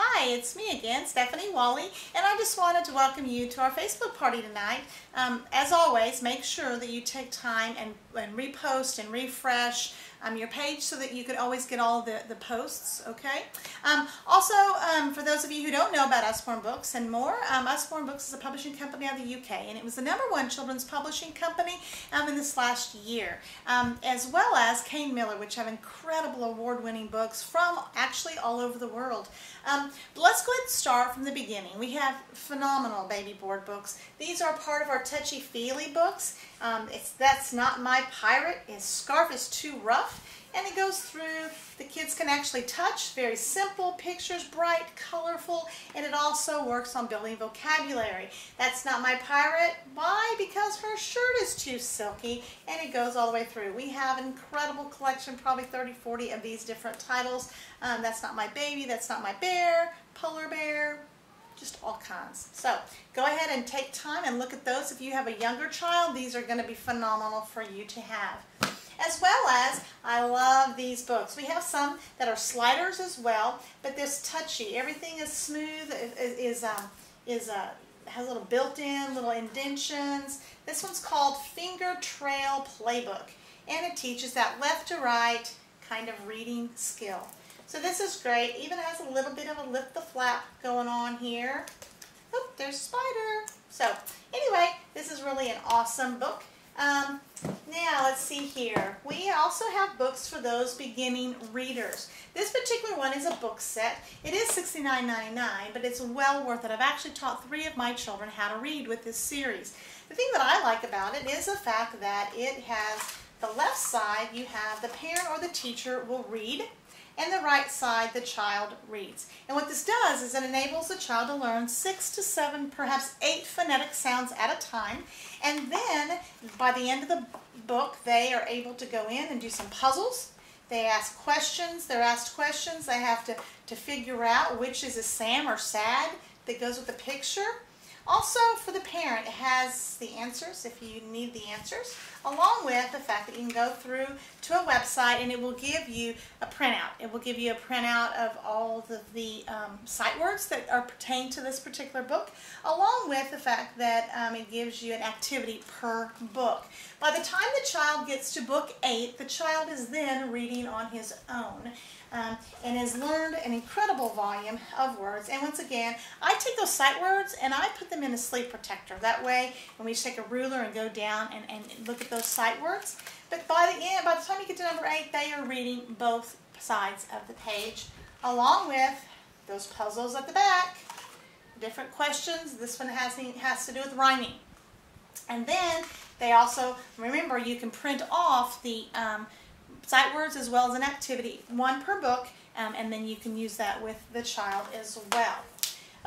Hi, it's me again, Stephanie Wally, and I just wanted to welcome you to our Facebook party tonight. As always, make sure that you take time and repost and refresh your page so that you can always get all the posts, okay? Also, for those of you who don't know about Usborne Books and more, Usborne Books is a publishing company out of the UK, and it was the #1 children's publishing company in this last year, as well as Kane Miller, which have incredible award-winning books from actually all over the world. Let's go ahead and start from the beginning. We have phenomenal baby board books. These are part of our touchy-feely books. That's Not My Pirate. His scarf is too rough, and it goes through. The kids can actually touch. Very simple pictures, bright, colorful, and it also works on building vocabulary. That's Not My Pirate. Why? Because her shirt is too silky, and it goes all the way through. We have an incredible collection, probably 30, 40 of these different titles. That's Not My Baby, That's Not My Bear, Polar Bear, just all kinds. So go ahead and take time and look at those. If you have a younger child, these are going to be phenomenal for you to have. As well as, I love these books. We have some that are sliders as well, but this touchy. Everything is smooth, has little built-in, little indentions. This one's called Finger Trail Playbook, and it teaches that left to right kind of reading skill. So this is great. Even has a little bit of a lift the flap going on here. Oh, there's a spider. So anyway, this is really an awesome book. Now let's see here. We also have books for those beginning readers. This particular one is a book set. It is $69.99, but it's well worth it. I've actually taught 3 of my children how to read with this series. The thing that I like about it is the fact that it has the left side, you have the parent or the teacher will read, and the right side the child reads. And what this does is it enables the child to learn 6 to 7, perhaps 8 phonetic sounds at a time, and then by the end of the book they are able to go in and do some puzzles. They ask questions, they're asked questions, they have to figure out which is a Sam or sad that goes with the picture. Also, for the parent, it has the answers if you need the answers, along with the fact that you can go through to a website and it will give you a printout. It will give you a printout of all of the sight words that are pertain to this particular book, along with the fact that it gives you an activity per book. By the time the child gets to book 8, the child is then reading on his own. And has learned an incredible volume of words. And once again, I take those sight words and I put them in a sleep protector. That way, when we just take a ruler and go down and look at those sight words. But by the time you get to number 8, they are reading both sides of the page, along with those puzzles at the back, different questions. This one has to do with rhyming. And then they also, remember, you can print off the sight words as well as an activity, 1 per book, and then you can use that with the child as well.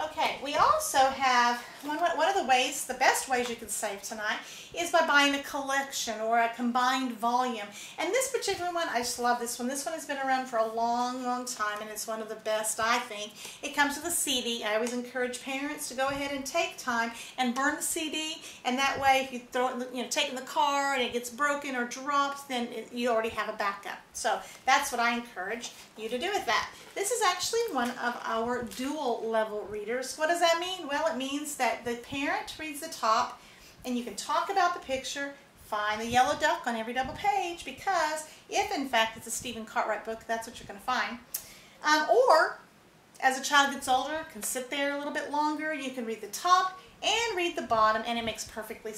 Okay, we also have, one of the ways, the best ways you can save tonight is by buying a collection or a combined volume. And this particular one, I just love this one. This one has been around for a long, long time, and it's one of the best, I think. It comes with a CD. I always encourage parents to go ahead and take time and burn the CD, and that way if you throw it, take it in the car and it gets broken or dropped, then you already have a backup. So that's what I encourage you to do with that. This is actually one of our dual level readers. What does that mean? Well, it means that the parent reads the top, and you can talk about the picture, find the yellow duck on every double page, because if in fact it's a Stephen Cartwright book, that's what you're going to find. Or as a child gets older, can sit there a little bit longer, you can read the top and read the bottom, and it makes perfectly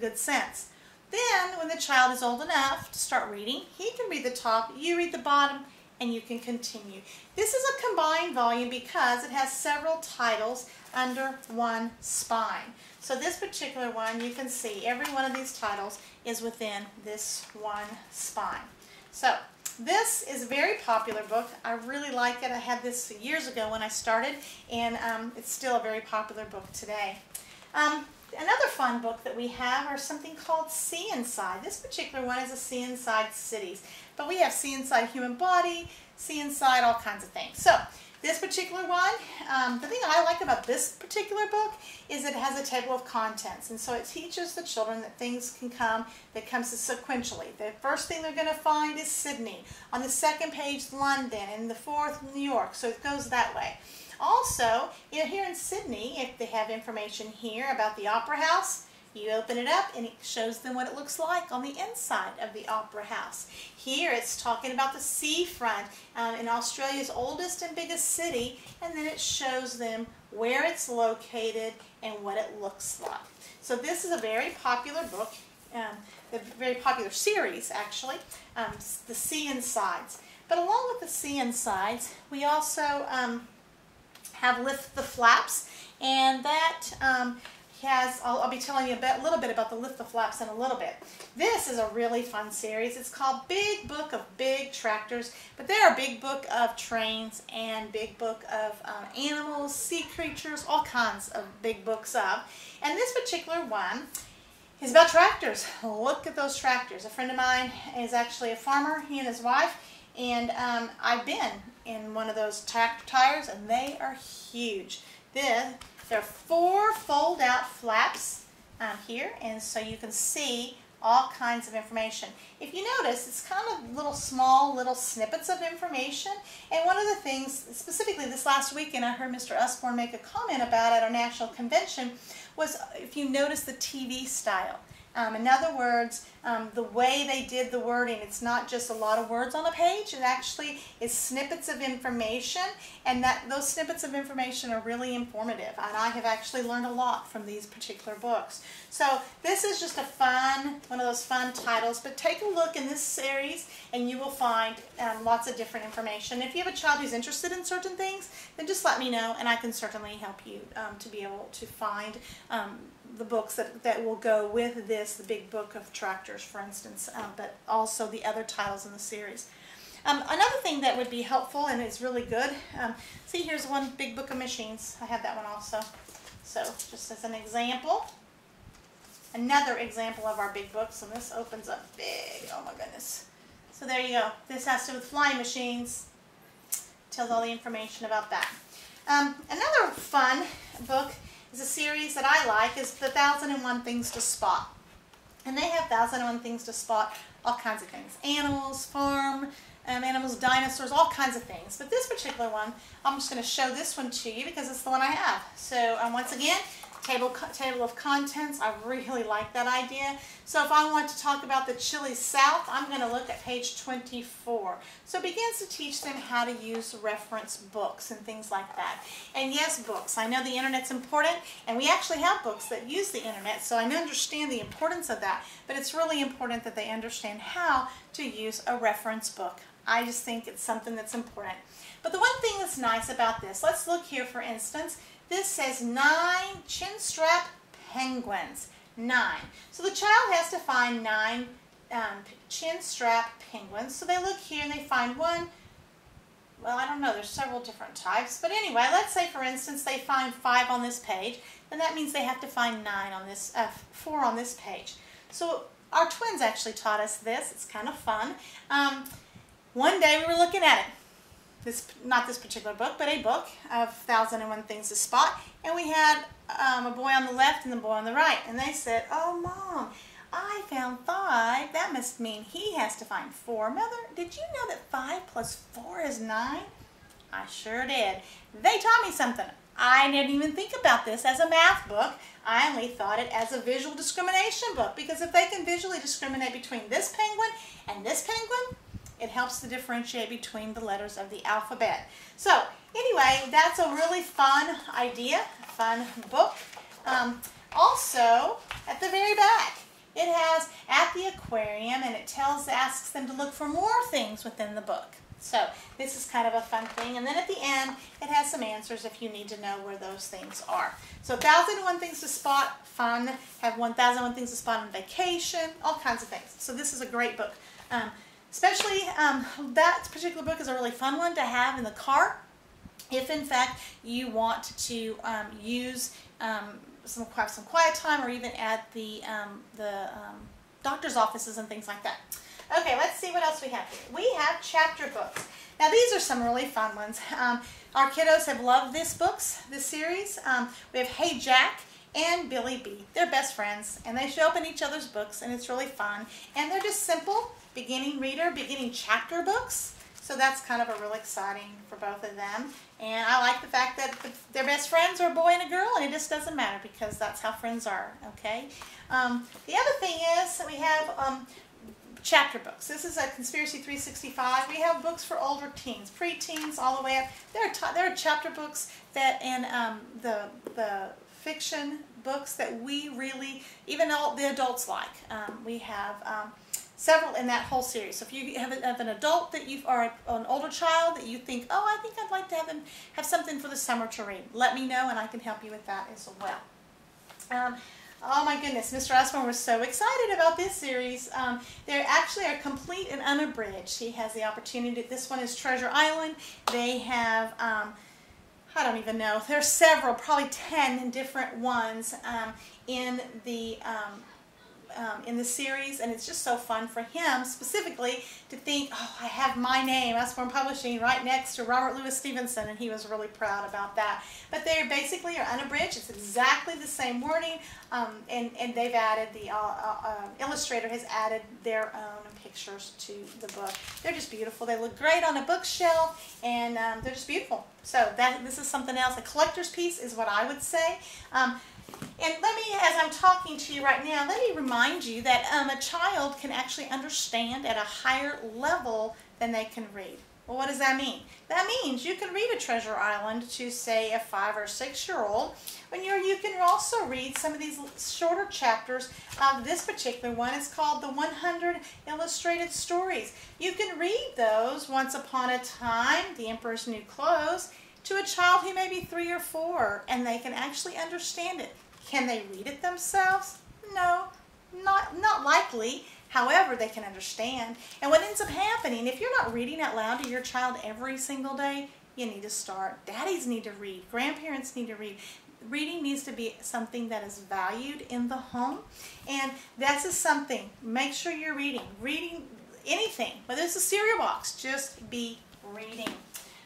good sense. Then when the child is old enough to start reading, he can read the top, you read the bottom, and you can continue. This is a combined volume because it has several titles under one spine. So this particular one, you can see every one of these titles is within this one spine. So this is a very popular book. I really like it. I had this years ago when I started, and it's still a very popular book today. Another fun book that we have are something called See Inside. This particular one is a See Inside Cities, but we have See Inside Human Body, See Inside all kinds of things. So this particular one, the thing I like about this particular book is it has a table of contents, and so it teaches the children that things can come, that comes sequentially. The first thing they're going to find is Sydney. On the second page, London, and the fourth, New York, so it goes that way. Also, here in Sydney, if they have information here about the Opera House, you open it up and it shows them what it looks like on the inside of the Opera House. Here it's talking about the seafront in Australia's oldest and biggest city, and then it shows them where it's located and what it looks like. So this is a very popular book, a very popular series actually, The Sea Insides. But along with the Sea Insides, we also have Lift the Flaps, and that I'll be telling you a little bit about the Lift the Flaps in a little bit. This is a really fun series. It's called Big Book of Big Tractors, but there are Big Book of Trains and Big Book of Animals, Sea Creatures, all kinds of big books of. And this particular one is about tractors. Look at those tractors. A friend of mine is actually a farmer, he and his wife, and I've been in one of those tractor tires, and they are huge. There are 4 fold-out flaps here, and so you can see all kinds of information. If you notice, it's kind of small little snippets of information, and one of the things, specifically this last weekend, I heard Mr. Usborne make a comment about at our national convention, was if you notice the TV style. In other words, the way they did the wording, it's not just a lot of words on a page, it actually is snippets of information, and those snippets of information are really informative, and I have actually learned a lot from these particular books. So this is just one of those fun titles, but take a look in this series and you will find lots of different information. If you have a child who's interested in certain things, then just let me know and I can certainly help you to be able to find the books that will go with this, the Big Book of Tractors, for instance, but also the other titles in the series. Another thing that would be helpful and is really good, see here's one Big Book of Machines. I have that one also. So just as an example, another example of our big books, and this opens up big, oh my goodness. So there you go. This has to do with flying machines. Tells all the information about that. Another fun book is a series that I like, is the 1001 Things to Spot. And they have 1001 Things to Spot, all kinds of things. Animals, farm, animals, dinosaurs, all kinds of things. But this particular one, I'm just going to show this one to you because it's the one I have. So once again, table of contents. I really like that idea. So if I want to talk about the Chili South, I'm going to look at page 24. So it begins to teach them how to use reference books and things like that. And yes, books. I know the internet's important, and we actually have books that use the internet, so I understand the importance of that. But it's really important that they understand how to use a reference book. I just think it's something that's important. But the one thing that's nice about this, let's look here for instance. This says 9 chinstrap penguins. 9. So the child has to find 9 chinstrap penguins. So they look here and they find one. Well, I don't know. There's several different types. But anyway, let's say for instance they find 5 on this page. Then that means they have to find 9 on this, 4 on this page. So our twins actually taught us this. It's kind of fun. One day we were looking at it. Not this particular book, but a book of 1001 Things to Spot, and we had a boy on the left and the boy on the right, and they said, "Oh, Mom, I found 5. That must mean he has to find 4. Mother, did you know that 5 plus 4 is 9? I sure did. They taught me something. I didn't even think about this as a math book. I only thought it as a visual discrimination book, because if they can visually discriminate between this penguin and this penguin, it helps to differentiate between the letters of the alphabet. So anyway, that's a really fun idea, fun book. Also, at the very back, it has at the aquarium, and it asks them to look for more things within the book. So this is kind of a fun thing. And then at the end, it has some answers if you need to know where those things are. So 1001 Things to Spot, fun. Have 1001 Things to Spot on vacation, all kinds of things. So this is a great book. Especially that particular book is a really fun one to have in the car if in fact you want to use some quiet time, or even at the doctor's offices and things like that. Okay, let's see what else we have here. We have chapter books. Now these are some really fun ones. Our kiddos have loved this series. We have Hey Jack and Billy B. They're best friends, and they show up in each other's books, and it's really fun. And they're just simple beginning reader, beginning chapter books. So that's kind of a real exciting for both of them. And I like the fact that best friends are a boy and a girl, and it just doesn't matter because that's how friends are, okay? The other thing is that we have chapter books. This is a Conspiracy 365. We have books for older teens, pre-teens, all the way up. There are chapter books that in the fiction books that we really, even all the adults like. We have several in that whole series. So if you have an adult that you are an older child that you think, oh, I think I'd like to have something for the summer to read, let me know and I can help you with that as well. Oh my goodness, Mr. Usborne was so excited about this series. They actually are complete and unabridged. He has the opportunity. This one is Treasure Island. They have, I don't even know, there's several, probably 10 different ones in the series, and it's just so fun for him specifically to think, oh, I have my name, Usborne Publishing, right next to Robert Louis Stevenson, and he was really proud about that. But they basically are unabridged. It's exactly the same wording, and they've added, the illustrator has added their own pictures to the book. They're just beautiful. They look great on a bookshelf, and they're just beautiful. So this is something else. A collector's piece is what I would say. And let me, as I'm talking to you right now, let me remind you that a child can actually understand at a higher level than they can read. Well, what does that mean? That means you can read a Treasure Island to, say, a 5 or 6-year-old, when you can also read some of these shorter chapters. This particular one is called the 100 Illustrated Stories. You can read those, Once Upon a Time, The Emperor's New Clothes, to a child who may be 3 or 4, and they can actually understand it. Can they read it themselves? No, not likely. However, they can understand. And what ends up happening, if you're not reading out loud to your child every single day, you need to start. Daddies need to read. Grandparents need to read. Reading needs to be something that is valued in the home. And that's just something. Make sure you're reading. Reading anything, whether it's a cereal box, just be reading.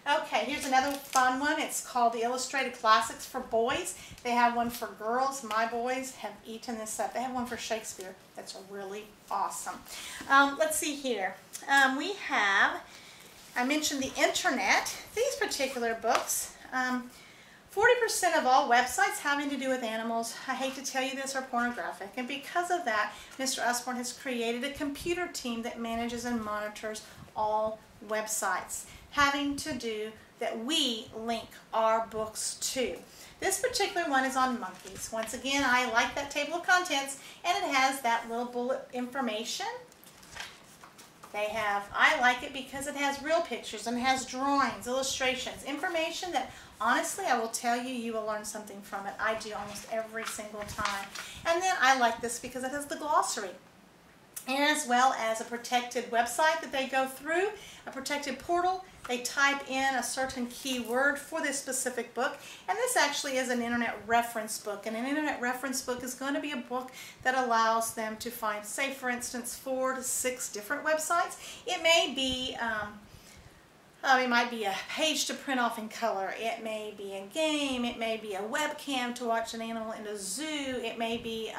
Okay, here's another fun one. It's called the Illustrated Classics for Boys. They have one for girls. My boys have eaten this up. They have one for Shakespeare. That's really awesome. Let's see here. We have, I mentioned the internet. These particular books, 40% of all websites having to do with animals, I hate to tell you this, are pornographic. And because of that, Mr. Usborne has created a computer team that manages and monitors all websites having to do that we link our books to. This particular one is on monkeys. Once again, I like that table of contents, and it has that little bullet information. I like it because it has real pictures and has drawings, illustrations, information that honestly I will tell you, you will learn something from it. I do almost every single time. And then I like this because it has the glossary, and as well as a protected website that they go through, a protected portal. They type in a certain keyword for this specific book, and this actually is an internet reference book. And an internet reference book is going to be a book that allows them to find, say for instance, 4 to 6 different websites. It may be, it might be a page to print off in color. It may be a game. It may be a webcam to watch an animal in a zoo. It may be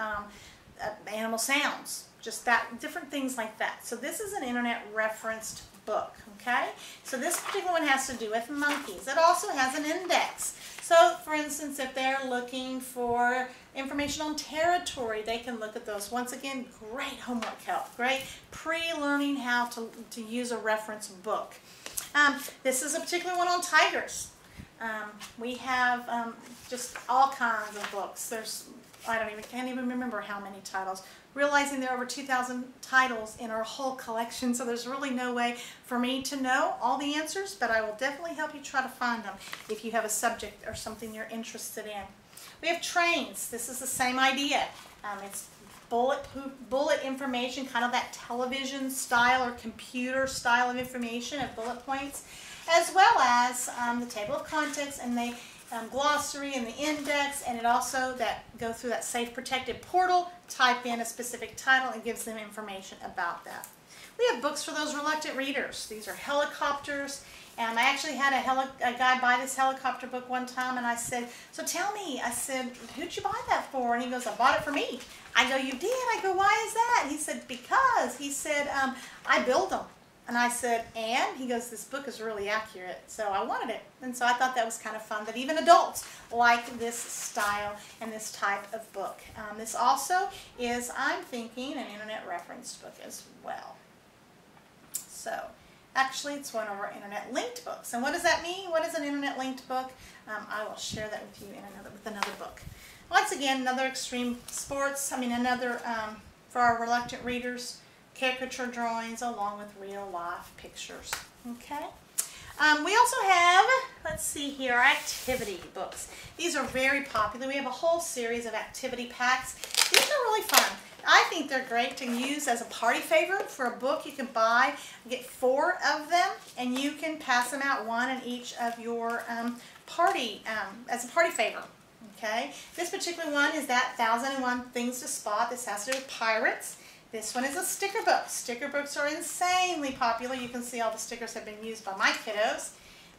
animal sounds. Just that, different things like that. So this is an internet referenced book, okay? So this particular one has to do with monkeys. It also has an index. So for instance, if they're looking for information on territory, they can look at those. Once again, great homework help, great pre-learning how to use a reference book. This is a particular one on tigers. We have just all kinds of books. Can't even remember how many titles. Realizing there are over 2,000 titles in our whole collection, so there's really no way for me to know all the answers, but I will definitely help you try to find them if you have a subject or something you're interested in. We have trains. This is the same idea. It's bullet information, kind of that television style or computer style of information of bullet points, as well as the table of contents and the glossary and the index, and it also go through that safe protected portal, type in a specific title, and gives them information about that. We have books for those reluctant readers. These are helicopters, and I actually had a guy buy this helicopter book one time, and I said, so tell me, I said, who'd you buy that for? And he goes, I bought it for me. I go, you did? I go, why is that? He said, because, he said, I build them. And I said, and? He goes, this book is really accurate. So I wanted it. And so I thought that was kind of fun that even adults like this style and this type of book. This also is, I'm thinking, an internet reference book as well. So actually it's one of our internet linked books. And what does that mean? What is an internet linked book? I will share that with you in another book. Once again, another extreme sports, another, for our reluctant readers, caricature drawings along with real life pictures. Okay. We also have, let's see here, activity books. These are very popular. We have a whole series of activity packs. These are really fun. I think they're great to use as a party favor for a book. You can buy, get 4 of them, and you can pass them out, one in each of your party, as a party favor. Okay. This particular one is that 1001 Things to Spot. This has to do with pirates. This one is a sticker book. Sticker books are insanely popular. You can see all the stickers have been used by my kiddos.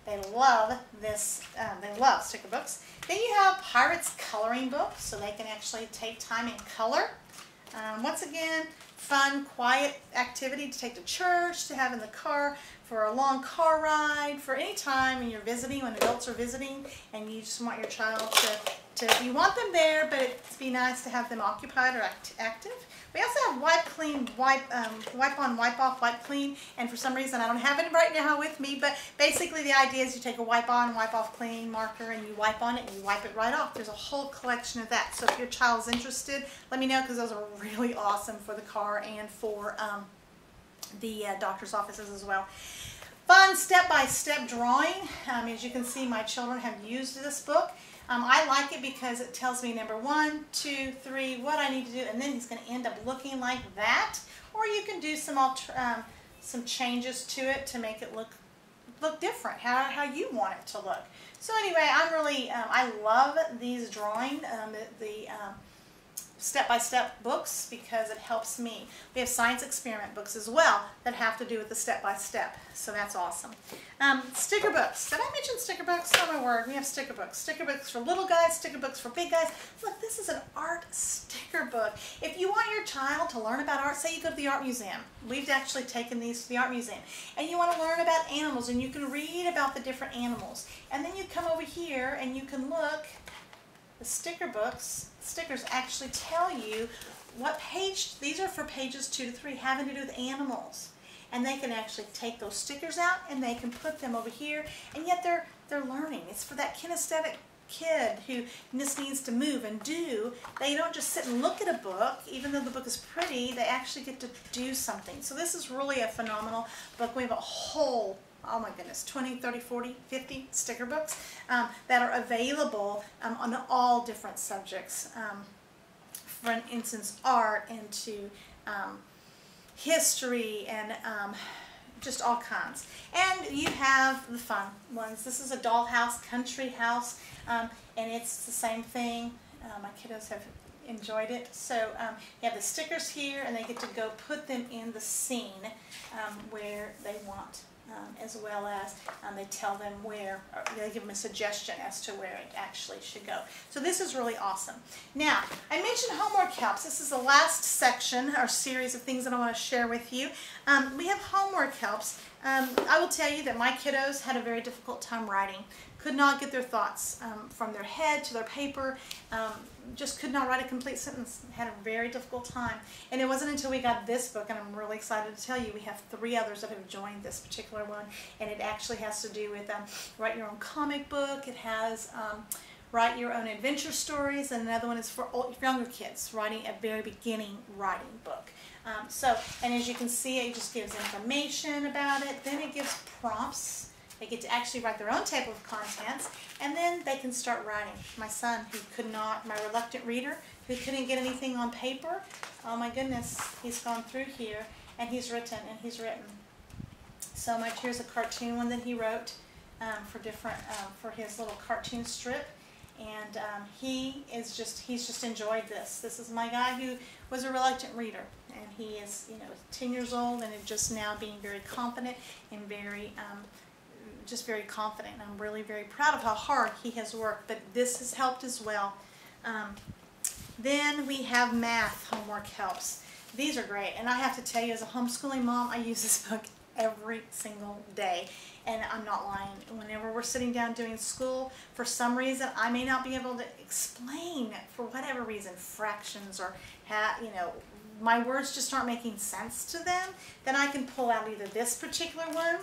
They love this. They love sticker books. Then you have Pirates coloring books, so they can actually take time and color. Once again, fun, quiet activity to take to church, to have in the car for a long car ride, for any time when you're visiting, when adults are visiting, and you just want your child you want them there, but it'd be nice to have them occupied or active. We also have wipe clean, wipe on, wipe off, wipe clean, and for some reason I don't have it right now with me, but basically the idea is you take a wipe on, wipe off clean marker and you wipe on it and you wipe it right off. There's a whole collection of that, so if your child's interested, let me know, because those are really awesome for the car and for the doctor's offices as well. Fun step-by-step drawing. As you can see, my children have used this book. I like it because it tells me number 1, 2, 3, what I need to do, and then he's going to end up looking like that. Or you can do some changes to it to make it look different, how you want it to look. So anyway, I love these drawing, the step-by-step books, because it helps me. We have science experiment books as well that have to do with the step-by-step, so that's awesome. Sticker books. Did I mention sticker books? Oh my word, we have sticker books. Sticker books for little guys, sticker books for big guys. Look, this is an art sticker book. If you want your child to learn about art, say you go to the art museum. We've actually taken these to the art museum. And you want to learn about animals, and you can read about the different animals. And then you come over here and you can look. The sticker books, stickers actually tell you what page, these are for pages 2 to 3 having to do with animals. And they can actually take those stickers out and they can put them over here, and yet they're learning. It's for that kinesthetic kid who just needs to move and do. They don't just sit and look at a book, even though the book is pretty, they actually get to do something. So this is really a phenomenal book. We have a whole, oh my goodness, 20, 30, 40, 50 sticker books that are available on all different subjects. For instance, art, into history, and just all kinds. And you have the fun ones. This is a dollhouse, country house, and it's the same thing. My kiddos have enjoyed it. So you have the stickers here, and they get to go put them in the scene where they want. As well as they tell them where, or they give them a suggestion as to where it actually should go. So this is really awesome. Now, I mentioned homework helps. This is the last section, or series of things that I want to share with you. We have homework helps. I will tell you that my kiddos had a very difficult time writing. Could not get their thoughts from their head to their paper. Just could not write a complete sentence. Had a very difficult time. And it wasn't until we got this book, and I'm really excited to tell you, we have 3 others that have joined this particular one, and it actually has to do with write your own comic book. It has write your own adventure stories, and another one is for younger kids, writing a very beginning writing book. And as you can see, it just gives information about it. Then it gives prompts. They get to actually write their own table of contents, and then they can start writing. My son, who could not, my reluctant reader, who couldn't get anything on paper, oh my goodness, he's gone through here, and he's written, and he's written. So much. Here's a cartoon one that he wrote for his little cartoon strip, and he's just enjoyed this. This is my guy who was a reluctant reader, and he is 10 years old, and is just now being very confident and very just very confident. And I'm really very proud of how hard he has worked, but this has helped as well. Then we have math homework helps. These are great, and I have to tell you, as a homeschooling mom, I use this book every single day. And I'm not lying. Whenever we're sitting down doing school, for some reason, I may not be able to explain, for whatever reason, fractions or, my words just aren't making sense to them, then I can pull out either this particular one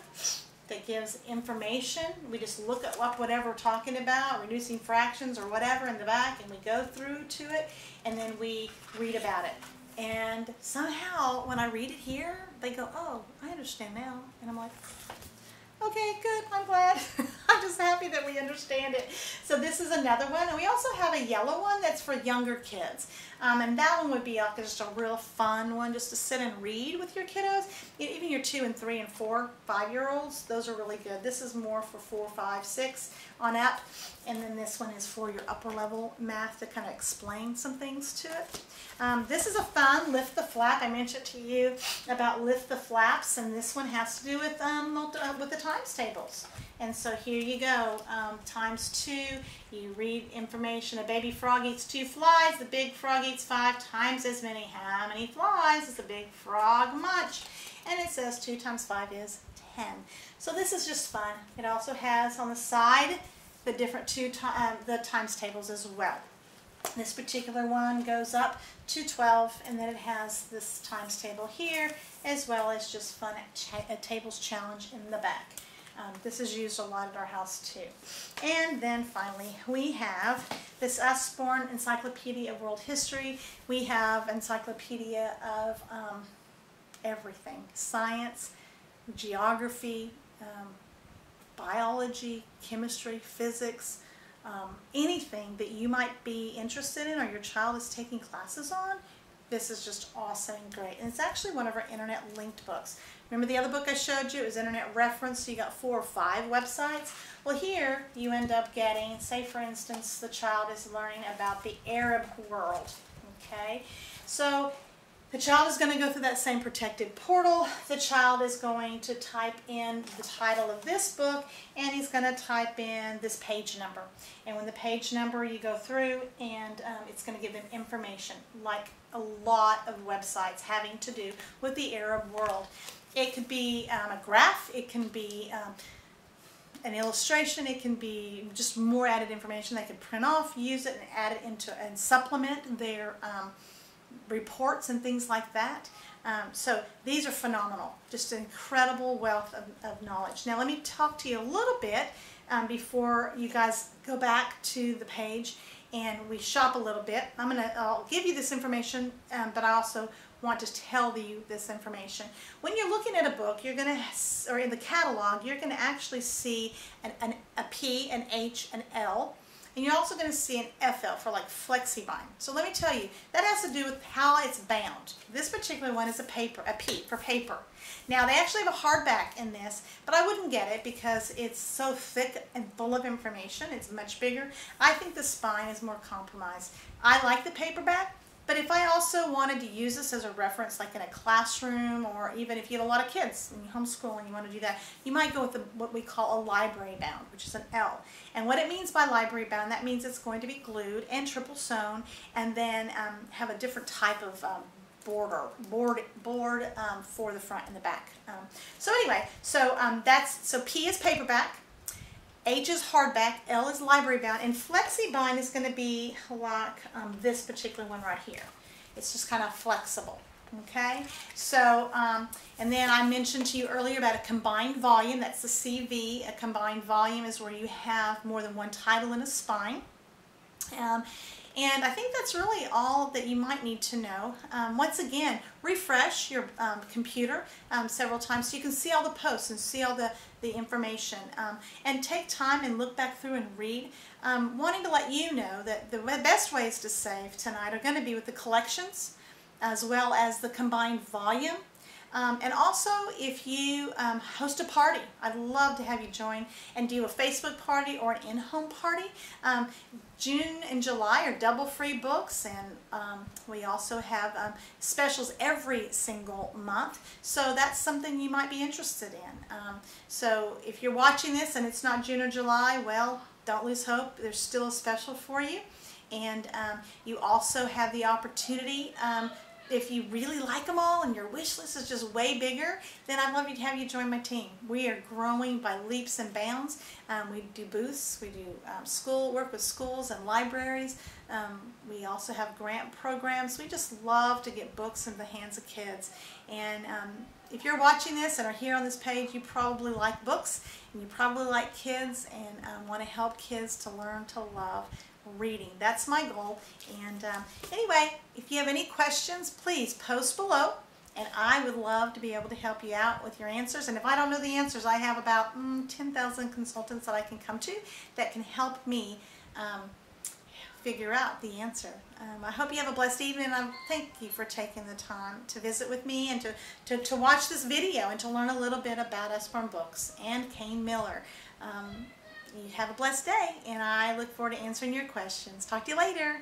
that gives information. We just look up whatever we're talking about, reducing fractions or whatever in the back, and we go through to it, and then we read about it. And somehow, when I read it here, they go, oh, I understand now. And I'm like, okay, good, I'm glad. I'm just happy that we understand it. So this is another one. And we also have a yellow one that's for younger kids. And that one would be like just a real fun one just to sit and read with your kiddos. Even your 2 and 3 and 4, 5-year-olds, those are really good. This is more for 4, 5, 6 on up. And then this one is for your upper level math to kind of explain some things to it. This is a fun Lift the Flap. I mentioned to you about Lift the Flaps, and this one has to do with the times tables. And so here you go, times 2, you read information, a baby frog eats 2 flies, the big frog eats 5 times as many. How many flies does the big frog munch? And it says 2 times 5 is 10. So this is just fun. It also has on the side the different the times tables as well. This particular one goes up to 12, and then it has this times table here, as well as just fun tables challenge in the back. This is used a lot at our house too. And then finally we have this Usborne Encyclopedia of World History. We have encyclopedia of everything: science, geography, biology, chemistry, physics, anything that you might be interested in or your child is taking classes on. This is just awesome and great. And it's actually one of our internet linked books. Remember the other book I showed you? It was internet reference, so you got 4 or 5 websites. Well, here you end up getting, say for instance, the child is learning about the Arab world. Okay? So the child is going to go through that same protected portal. The child is going to type in the title of this book, and he's going to type in this page number. And when the page number, you go through, and it's going to give them information, like a lot of websites having to do with the Arab world. It could be a graph, it can be an illustration, it can be just more added information. They can print off, use it, and add it into and supplement their reports and things like that. So these are phenomenal, just an incredible wealth of knowledge. Now let me talk to you a little bit before you guys go back to the page and we shop a little bit. I'll give you this information, but I also want to tell you this information. When you're looking at a book, you're going to, or in the catalog, you're going to actually see a P, an H, an L. And you're also going to see an FL for like FlexiBind. So let me tell you, that has to do with how it's bound. This particular one is a P for paper. Now they actually have a hardback in this, but I wouldn't get it because it's so thick and full of information. It's much bigger. I think the spine is more compromised. I like the paperback, but if I also wanted to use this as a reference, like in a classroom, or even if you have a lot of kids and you homeschool and you want to do that, you might go with what we call a library bound, which is an L. And what it means by library bound, that means it's going to be glued and triple sewn, and then have a different type of board for the front and the back. So anyway, so P is paperback, H is hardback, L is library bound, and FlexiBind is going to be like this particular one right here. It's just kind of flexible. Okay, so and then I mentioned to you earlier about a combined volume. That's the CV. A combined volume is where you have more than one title in a spine. And I think that's really all that you might need to know. Once again, refresh your computer several times so you can see all the posts and see all the information. And take time and look back through and read. Wanting to let you know that the best ways to save tonight are going to be with the collections as well as the combined volume. And also, if you host a party, I'd love to have you join and do a Facebook party or an in-home party. June and July are double free books, and we also have specials every single month. So that's something you might be interested in. So if you're watching this and it's not June or July, well, don't lose hope. There's still a special for you. And you also have the opportunity if you really like them all and your wish list is just way bigger, then I'd love to have you join my team. We are growing by leaps and bounds. We do booths, we do work with schools and libraries. We also have grant programs. We just love to get books in the hands of kids. And if you're watching this and are here on this page, you probably like books and you probably like kids and want to help kids to learn to love reading. That's my goal. And anyway, if you have any questions, please post below, and I would love to be able to help you out with your answers. And if I don't know the answers, I have about 10,000 consultants that I can come to that can help me figure out the answer. I hope you have a blessed evening, and thank you for taking the time to visit with me and to watch this video and to learn a little bit about Usborne Books and Kane Miller. You have a blessed day, and I look forward to answering your questions. Talk to you later.